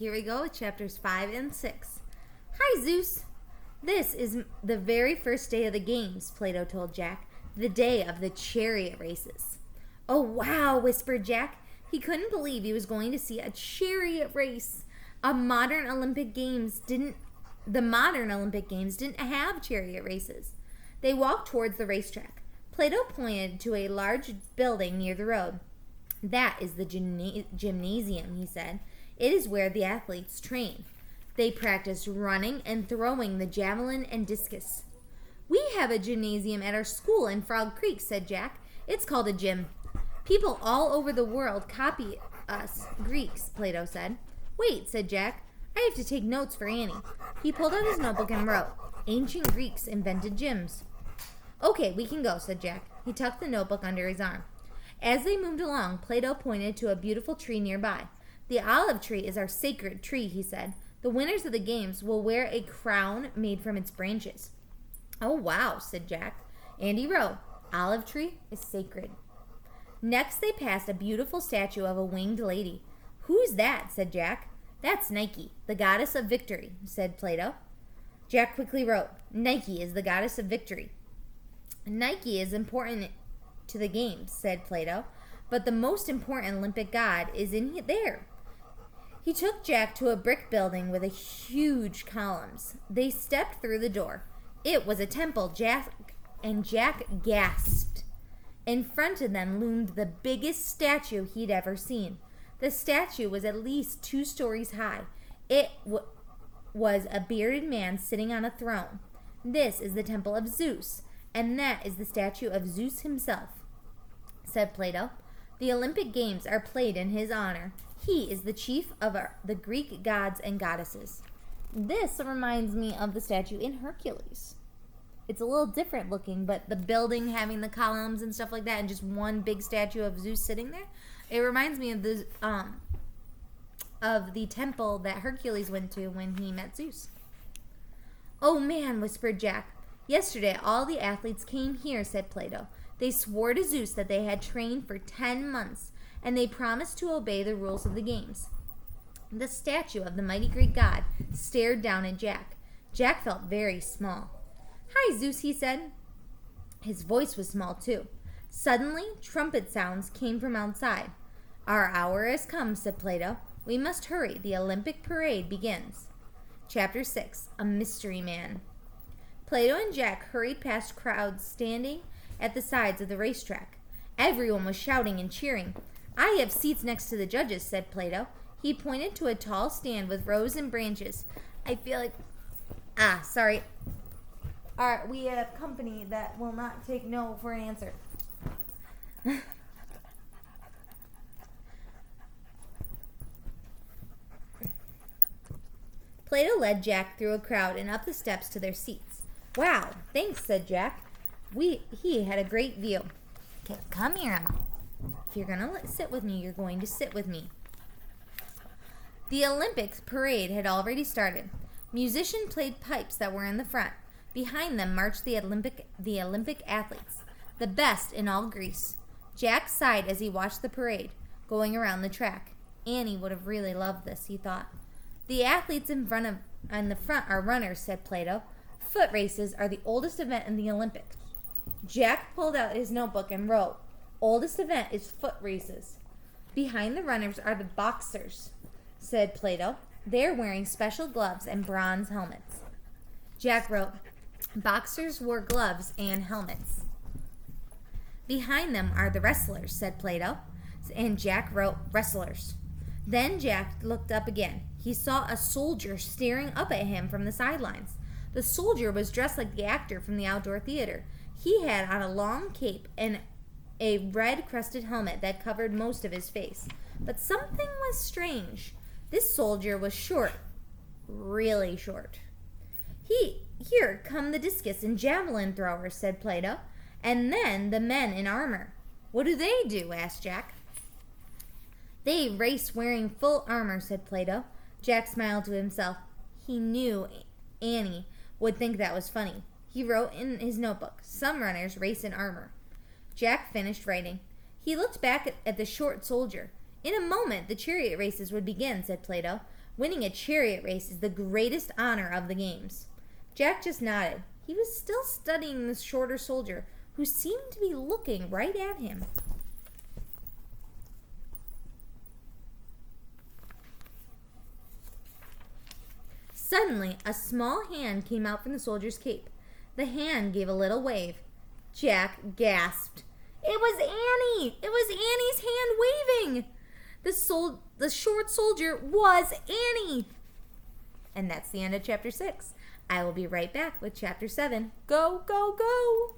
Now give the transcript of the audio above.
Here we go with chapters 5 and 6. Hi, Zeus. This is the very first day of the games, Plato told Jack. The day of the Chariot Races. Oh, wow, whispered Jack. He couldn't believe he was going to see a chariot race. The modern Olympic Games didn't have chariot races. They walked towards the racetrack. Plato pointed to a large building near the road. That is the gymnasium, he said. It is where the athletes train. They practice running and throwing the javelin and discus. We have a gymnasium at our school in Frog Creek, said Jack. It's called a gym. People all over the world copy us Greeks, Plato said. Wait, said Jack. I have to take notes for Annie. He pulled out his notebook and wrote, Ancient Greeks invented gyms. Okay, we can go, said Jack. He tucked the notebook under his arm. As they moved along, Plato pointed to a beautiful tree nearby. The olive tree is our sacred tree, he said. The winners of the games will wear a crown made from its branches. Oh, wow, said Jack. And he wrote, Olive tree is sacred. Next, they passed a beautiful statue of a winged lady. Who's that? Said Jack. That's Nike, the goddess of victory, said Plato. Jack quickly wrote, Nike is the goddess of victory. Nike is important to the games, said Plato, but the most important Olympic god is in there. He took Jack to a brick building with huge columns. They stepped through the door. It was a temple, Jack gasped. In front of them loomed the biggest statue he'd ever seen. The statue was at least 2 stories high. It was a bearded man sitting on a throne. This is the temple of Zeus, and that is the statue of Zeus himself, said Plato. The Olympic Games are played in his honor. He is the chief of the Greek gods and goddesses. This reminds me of the statue in Hercules. It's a little different looking, but the building having the columns and stuff like that and just one big statue of Zeus sitting there, it reminds me of the temple that Hercules went to when he met Zeus. Oh man, whispered Jack. Yesterday all the athletes came here, said Plato. They swore to Zeus that they had trained for 10 months, and they promised to obey the rules of the games. The statue of the mighty Greek god stared down at Jack. Jack felt very small. Hi, Zeus, he said. His voice was small, too. Suddenly, trumpet sounds came from outside. Our hour has come, said Plato. We must hurry. The Olympic parade begins. Chapter 6, A Mystery Man. Plato and Jack hurried past crowds standing at the sides of the racetrack. Everyone was shouting and cheering. I have seats next to the judges, said Plato. He pointed to a tall stand with rows and branches. I feel like... sorry. We have company that will not take no for an answer. Plato led Jack through a crowd and up the steps to their seats. Wow, thanks, said Jack. He had a great view. Okay, come here, Emma. If you're going to sit with me, you're going to sit with me. The Olympics parade had already started. Musicians played pipes that were in the front. Behind them marched the Olympic athletes, the best in all Greece. Jack sighed as he watched the parade going around the track. Annie would have really loved this, he thought. The athletes in the front are runners, said Plato. Foot races are the oldest event in the Olympics. Jack pulled out his notebook and wrote, Oldest event is foot races. Behind the runners are the boxers, said Plato. They're wearing special gloves and bronze helmets. Jack wrote, Boxers wore gloves and helmets. Behind them are the wrestlers, said Plato, and Jack wrote wrestlers. Then Jack looked up again. He saw a soldier staring up at him from the sidelines. The soldier was dressed like the actor from the outdoor theater. He had on a long cape and a red-crested helmet that covered most of his face. But something was strange. This soldier was short, really short. Here come the discus and javelin throwers, said Plato, and then the men in armor. What do they do? Asked Jack. They race wearing full armor, said Plato. Jack smiled to himself. He knew Annie would think that was funny. He wrote in his notebook, Some runners race in armor. Jack finished writing. He looked back at the short soldier. In a moment, the chariot races would begin, said Plato. Winning a chariot race is the greatest honor of the games. Jack just nodded. He was still studying the shorter soldier, who seemed to be looking right at him. Suddenly, a small hand came out from the soldier's cape. The hand gave a little wave. Jack gasped. It was Annie! It was Annie's hand waving! The short soldier was Annie! And that's the end of chapter 6. I will be right back with chapter 7. Go, go, go!